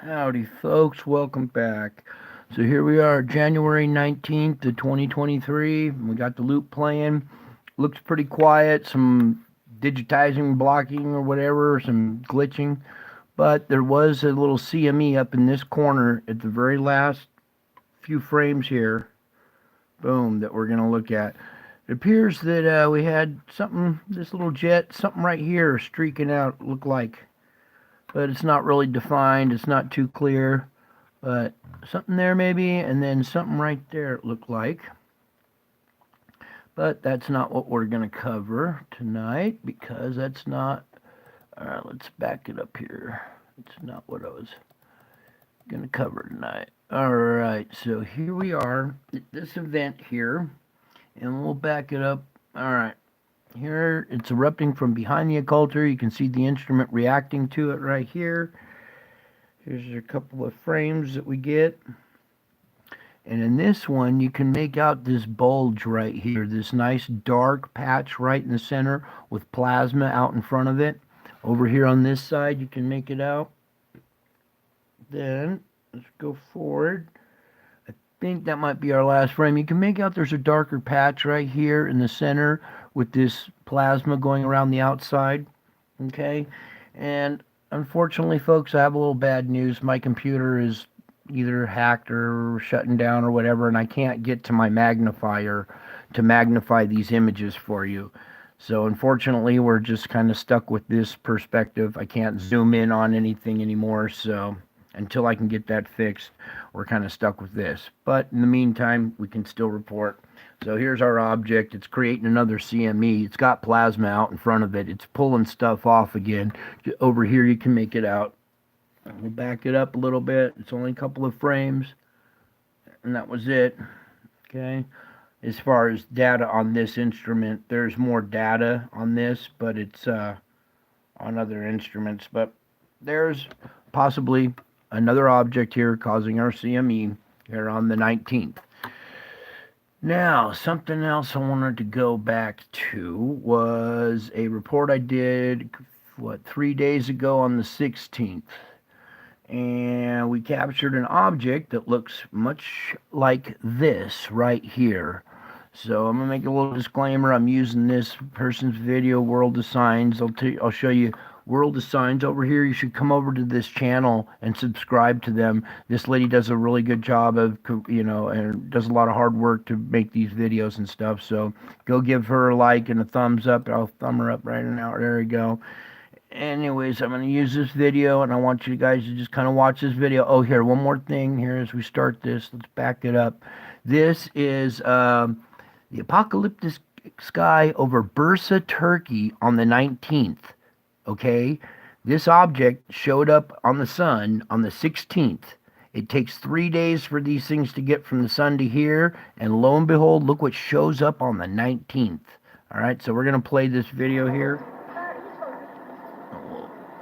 Howdy, folks. Welcome back. So here we are, January 19th of 2023. We got the loop playing. Looks pretty quiet. Some digitizing, blocking, or whatever, some glitching. But there was a little CME up in this corner at the very last few frames here. Boom, that we're going to look at. It appears that we had something, this little jet, something right here streaking out, look like. But it's not really defined. It's not too clear. But something there maybe, and then something right there it looked like. But that's not what we're going to cover tonight because that's not... Alright, let's back it up here. It's not what I was going to cover tonight. Alright, so here we are at this event here, and we'll back it up. Alright, here it's erupting from behind the occulter. You can see the instrument reacting to it right here. Here's a couple of frames that we get. And in this one, you can make out this bulge right here, this nice dark patch right in the center with plasma out in front of it. Over here on this side, you can make it out. Then, let's go forward. I think that might be our last frame. You can make out there's a darker patch right here in the center with this plasma going around the outside. Okay? And unfortunately, folks, I have a little bad news. My computer is either hacked or shutting down or whatever, and I can't get to my magnifier to magnify these images for you. So unfortunately, we're just kind of stuck with this perspective. I can't zoom in on anything anymore, so until I can get that fixed, we're kind of stuck with this. But in the meantime, we can still report. So here's our object. It's creating another CME. It's got plasma out in front of it. It's pulling stuff off again. Over here, you can make it out. We'll back it up a little bit. It's only a couple of frames. And that was it. Okay. As far as data on this instrument, there's more data on this, but it's on other instruments. But there's possibly another object here causing our CME here on the 19th. Now, something else I wanted to go back to was a report I did, 3 days ago on the 16th. And we captured an object that looks much like this right here. So I'm going to make a little disclaimer. I'm using this person's video, World of Signs. I'll show you World of Signs over here. You should come over to this channel and subscribe to them. This lady does a really good job of, and does a lot of hard work to make these videos and stuff. So go give her a like and a thumbs up. I'll thumb her up right now. There we go. Anyways, I'm going to use this video, and I want you guys to just kind of watch this video. Oh, here, one more thing here as we start this. Let's back it up. This is the apocalyptic sky over Bursa, Turkey on the 19th. Okay? This object showed up on the sun on the 16th. It takes 3 days for these things to get from the sun to here, and lo and behold, look what shows up on the 19th. All right, so we're going to play this video here.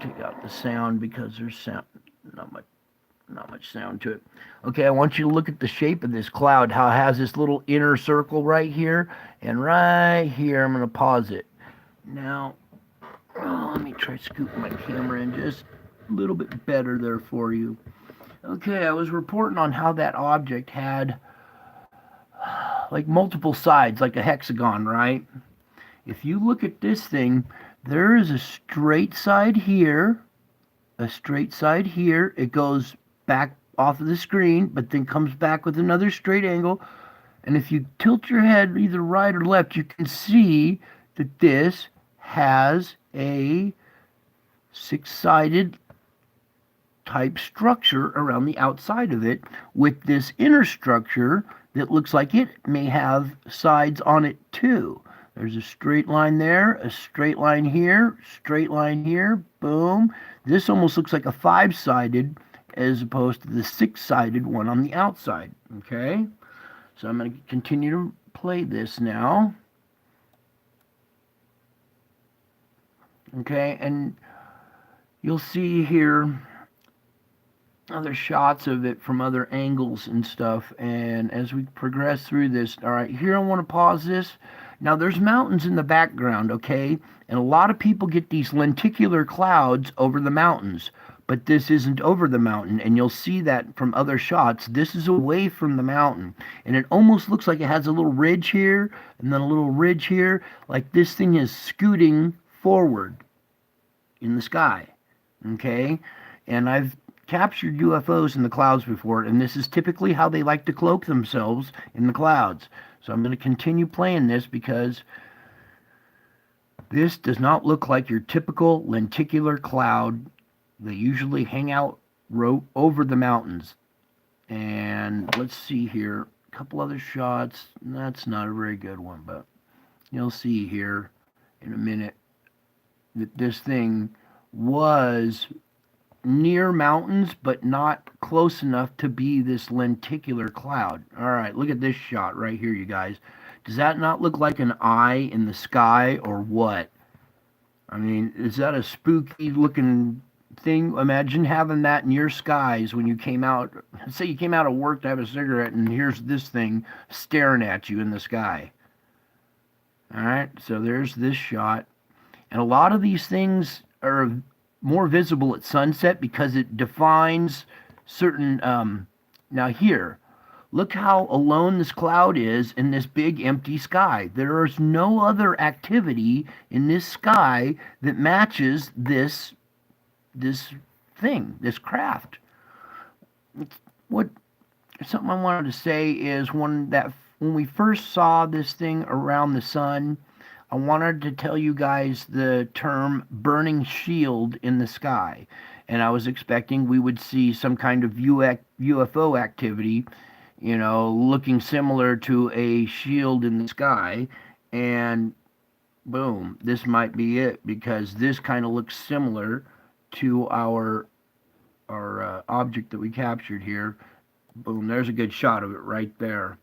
Take out the sound because there's sound, not much sound to it. Okay, I want you to look at the shape of this cloud, how it has this little inner circle right here, and right here I'm going to pause it. Now, let me try scooting my camera in just a little bit better there for you. Okay, I was reporting on how that object had like multiple sides, like a hexagon, right? If you look at this thing, there is a straight side here, a straight side here. It goes back off of the screen, but then comes back with another straight angle. And if you tilt your head either right or left, you can see that this has a six-sided type structure around the outside of it, with this inner structure that looks like it may have sides on it too. There's a straight line there, a straight line here, boom. This almost looks like a five-sided as opposed to the six-sided one on the outside, okay? So I'm going to continue to play this now. Okay, and you'll see here other shots of it from other angles and stuff, and as we progress through this, all right, here I want to pause this. Now there's mountains in the background, okay, and a lot of people get these lenticular clouds over the mountains, but this isn't over the mountain. And you'll see that from other shots. This is away from the mountain. And it almost looks like it has a little ridge here and then a little ridge here. Like this thing is scooting forward in the sky. Okay? And I've captured UFOs in the clouds before, and this is typically how they like to cloak themselves in the clouds. So I'm going to continue playing this because this does not look like your typical lenticular cloud. They usually hang out over the mountains. And let's see here. A couple other shots. That's not a very good one, but you'll see here in a minute that this thing was near mountains, but not close enough to be this lenticular cloud. All right, look at this shot right here, you guys. Does that not look like an eye in the sky or what? I mean, is that a spooky looking thing? Imagine having that in your skies when you came out. Say you came out of work to have a cigarette, and here's this thing staring at you in the sky. All right, so there's this shot. And a lot of these things are more visible at sunset because it defines certain now here, look how alone this cloud is in this big empty sky. There is no other activity in this sky that matches this thing, this craft. What something I wanted to say is when we first saw this thing around the sun, I wanted to tell you guys the term burning shield in the sky. And I was expecting we would see some kind of UFO activity, looking similar to a shield in the sky. And boom, this might be it because this kind of looks similar to our object that we captured here. Boom, there's a good shot of it right there.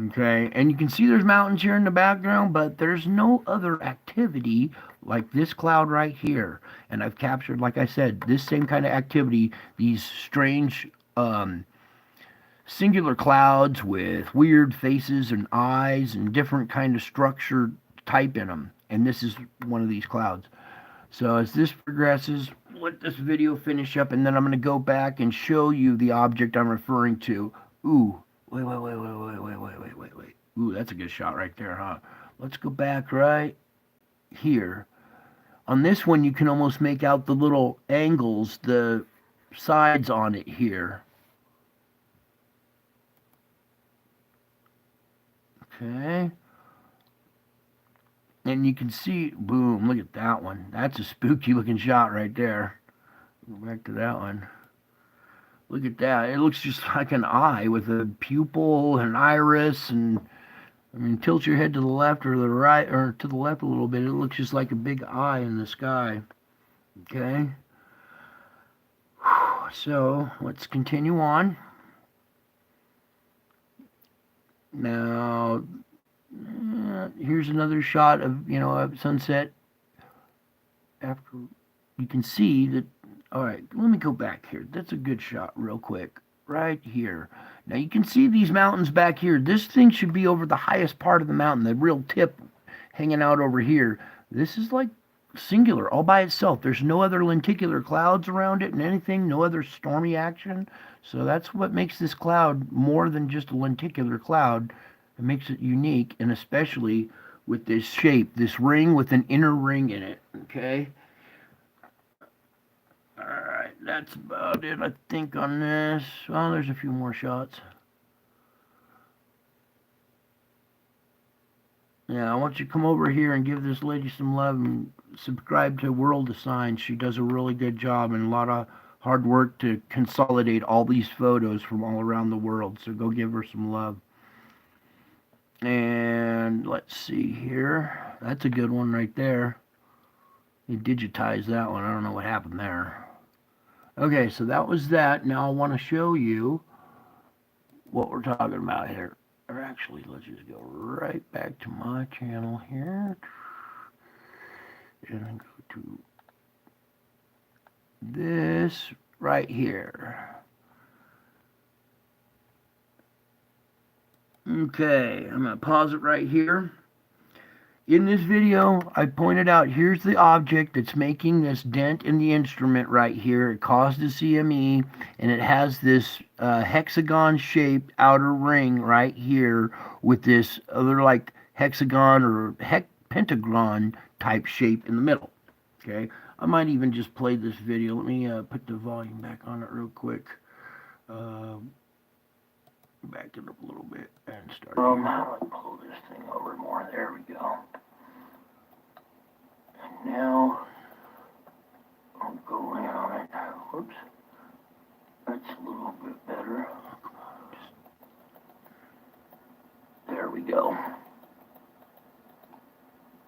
Okay, and you can see there's mountains here in the background, but there's no other activity like this cloud right here. And I've captured, like I said, this same kind of activity, these strange singular clouds with weird faces and eyes and different kind of structure type in them. And this is one of these clouds. So as this progresses, let this video finish up, and then I'm going to go back and show you the object I'm referring to. Ooh. Wait. Ooh, that's a good shot right there, huh? Let's go back right here. On this one, you can almost make out the little angles, the sides on it here. Okay. And you can see, boom, look at that one. That's a spooky looking shot right there. Go back to that one. Look at that. It looks just like an eye with a pupil and an iris. And, I mean, tilt your head to the left or the right, or to the left a little bit. It looks just like a big eye in the sky. Okay? So, let's continue on. Now, here's another shot of, of sunset. After you can see that. All right, let me go back here. That's a good shot real quick. Right here. Now you can see these mountains back here. This thing should be over the highest part of the mountain, the real tip hanging out over here. This is like singular, all by itself. There's no other lenticular clouds around it and anything, no other stormy action. So that's what makes this cloud more than just a lenticular cloud. It makes it unique, and especially with this shape, this ring with an inner ring in it. Okay? Alright, that's about it, I think, on this. Well, there's a few more shots. Yeah, I want you to come over here and give this lady some love and subscribe to World of Signs. She does a really good job and a lot of hard work to consolidate all these photos from all around the world. So go give her some love. And let's see here. That's a good one right there. You digitized that one. I don't know what happened there. Okay, so that was that. Now I want to show you what we're talking about here. Or actually, let's just go right back to my channel here. And go to this right here. Okay, I'm going to pause it right here. in this video, I pointed out here's the object that's making this dent in the instrument right here. It caused a CME, and it has this hexagon-shaped outer ring right here with this other like hexagon or pentagon type shape in the middle. Okay, I might even just play this video. Let me put the volume back on it real quick. Back it up a little bit and start. Let's pull this thing over more. There we go. And now I'll go in on it. Whoops. That's a little bit better. There we go.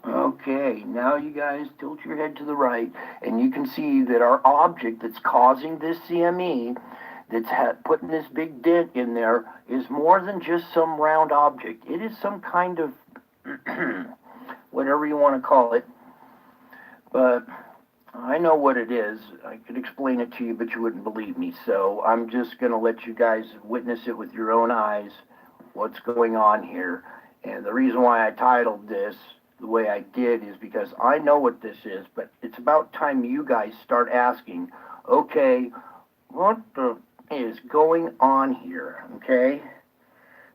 Okay, now you guys tilt your head to the right, and you can see that our object that's causing this CME, that's putting this big dent in there, is more than just some round object. It is some kind of, whatever you want to call it, but I know what it is. I could explain it to you, but you wouldn't believe me, so I'm just going to let you guys witness it with your own eyes, what's going on here. And the reason why I titled this the way I did is because I know what this is, but it's about time you guys start asking, okay, what is going on here, okay?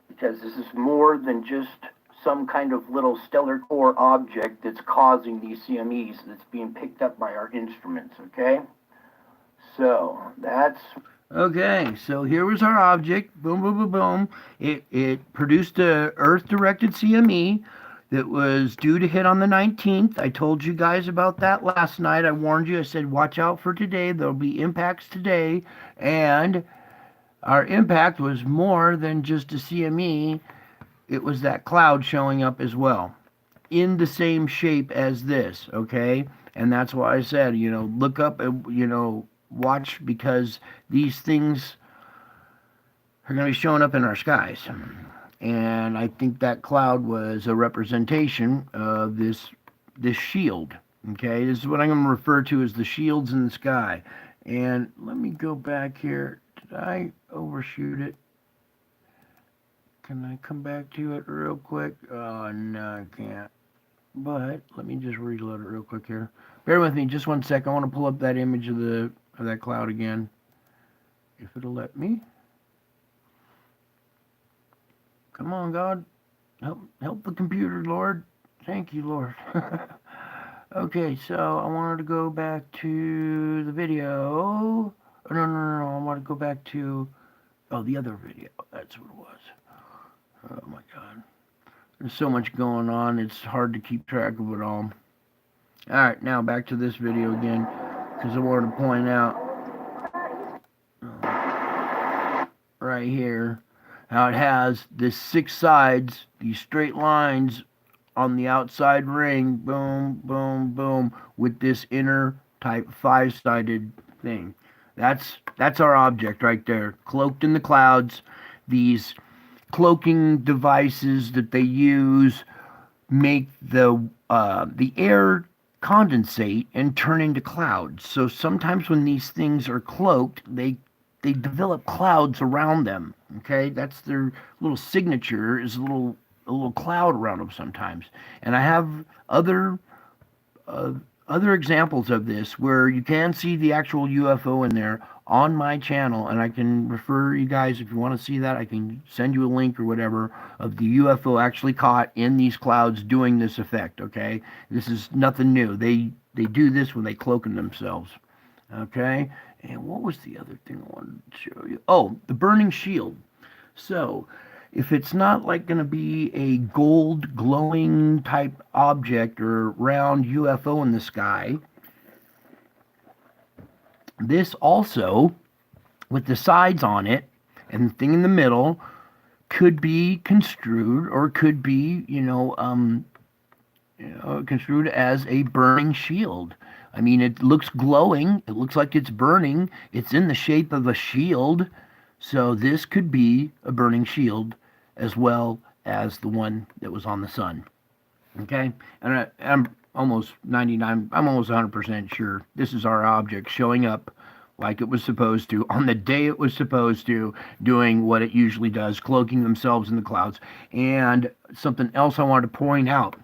Because this is more than just some kind of little stellar core object that's causing these CMEs that's being picked up by our instruments, okay? So, that's... Okay, so here was our object, boom, boom, boom, boom. It produced a Earth-directed CME that was due to hit on the 19th. I told you guys about that last night. I warned you. I said, watch out for today. There'll be impacts today. And our impact was more than just a CME. It was that cloud showing up as well in the same shape as this, okay? And that's why I said, you know, look up and, you know, watch, because these things are going to be showing up in our skies. And I think that cloud was a representation of this shield. Okay, this is what I'm going to refer to as the shields in the sky. And let me go back here. Did I overshoot it? Can I come back to it real quick? Oh, no, I can't. But let me just reload it real quick here. Bear with me just one sec. I want to pull up that image of that cloud again, if it'll let me. Come on, God. Help the computer, Lord. Thank you, Lord. Okay, so I wanted to go back to the video. Oh, no. I want to go back to, the other video. That's what it was. Oh, my God. There's so much going on. It's hard to keep track of it all. All right, now back to this video again, because I wanted to point out right here how it has this 6 sides, these straight lines on the outside ring, boom, boom, boom, with this inner type 5-sided thing. That's our object right there, cloaked in the clouds. These cloaking devices that they use make the air condensate and turn into clouds. So sometimes when these things are cloaked, they develop clouds around them. Okay, that's their little signature, is a little cloud around them sometimes. And I have other examples of this where you can see the actual UFO in there on my channel, and I can refer you guys, if you want to see that, I can send you a link or whatever of the UFO actually caught in these clouds doing this effect. Okay, this is nothing new. They do this when they cloak in themselves. Okay, and what was the other thing I wanted to show you? Oh, the burning shield. So if it's not like going to be a gold glowing type object or round UFO in the sky, this also, with the sides on it and the thing in the middle, could be construed, or could be, construed as a burning shield. I mean, it looks glowing. It looks like it's burning. It's in the shape of a shield. So this could be a burning shield as well as the one that was on the sun. Okay? And I'm almost 100% sure this is our object showing up like it was supposed to, on the day it was supposed to, doing what it usually does, cloaking themselves in the clouds. And something else I wanted to point out.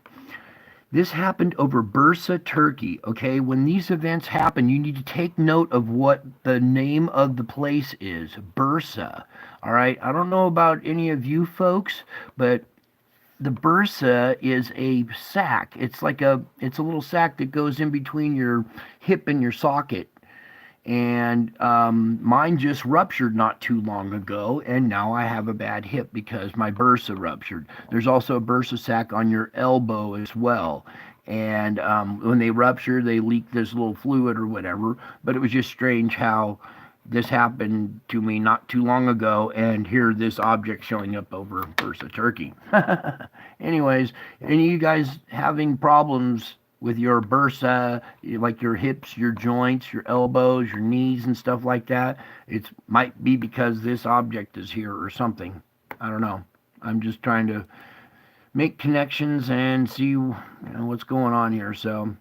This happened over Bursa, Turkey. Okay, when these events happen, you need to take note of what the name of the place is. Bursa. All right, I don't know about any of you folks, but the bursa is a sac. It's a little sac that goes in between your hip and your socket. And mine just ruptured not too long ago, and now I have a bad hip because my bursa ruptured. There's also a bursa sac on your elbow as well. And when they rupture, they leak this little fluid or whatever. But it was just strange how this happened to me not too long ago, and here this object showing up over Bursa, Turkey. Anyways, any of you guys having problems with your bursa, like your hips, your joints, your elbows, your knees, and stuff like that, it might be because this object is here or something. I don't know. I'm just trying to make connections and see what's going on here. So,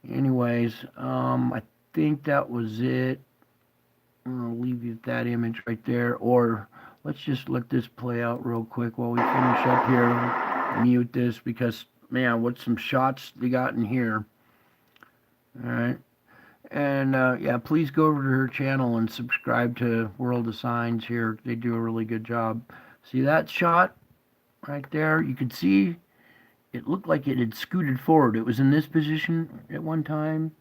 anyways, I think that was it. I'll leave you that image right there, or let's just let this play out real quick while we finish up here. Mute this because, man, what some shots they got in here. All right. And yeah, please go over to her channel and subscribe to World of Signs here. They do a really good job. See that shot right there? You could see it looked like it had scooted forward. It was in this position at one time.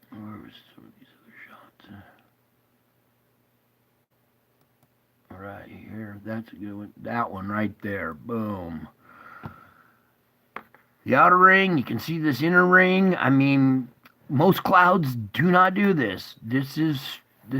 Where was some of these other shots? All right, here, that's a good one. That one right there, boom. The outer ring, you can see this inner ring. I mean, most clouds do not do this. This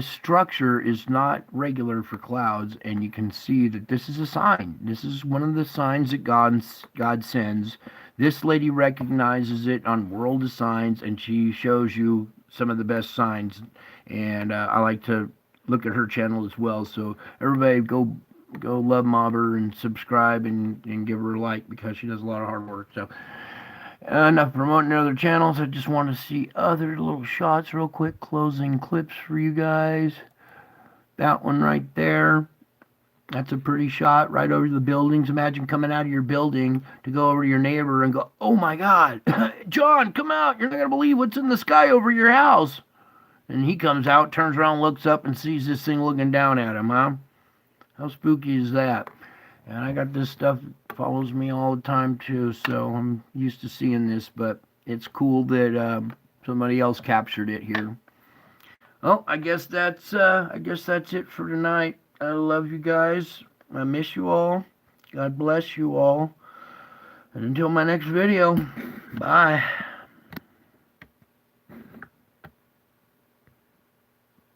structure is not regular for clouds, and you can see that this is a sign. This is one of the signs that God sends. This lady recognizes it on World of Signs, and she shows you some of the best signs. And I like to look at her channel as well. So everybody go love mob her and subscribe and give her a like because she does a lot of hard work. So enough promoting other channels. I just want to see other little shots real quick, closing clips for you guys. That one right there, that's a pretty shot right over the buildings. Imagine coming out of your building to go over to your neighbor and go, oh my God, John, come out. You're not going to believe what's in the sky over your house. And he comes out, turns around, looks up, and sees this thing looking down at him, huh? How spooky is that? And I got this stuff that follows me all the time, too, so I'm used to seeing this, but it's cool that somebody else captured it here. Oh, I guess that's it for tonight. I love you guys. I miss you all. God bless you all. And until my next video, bye.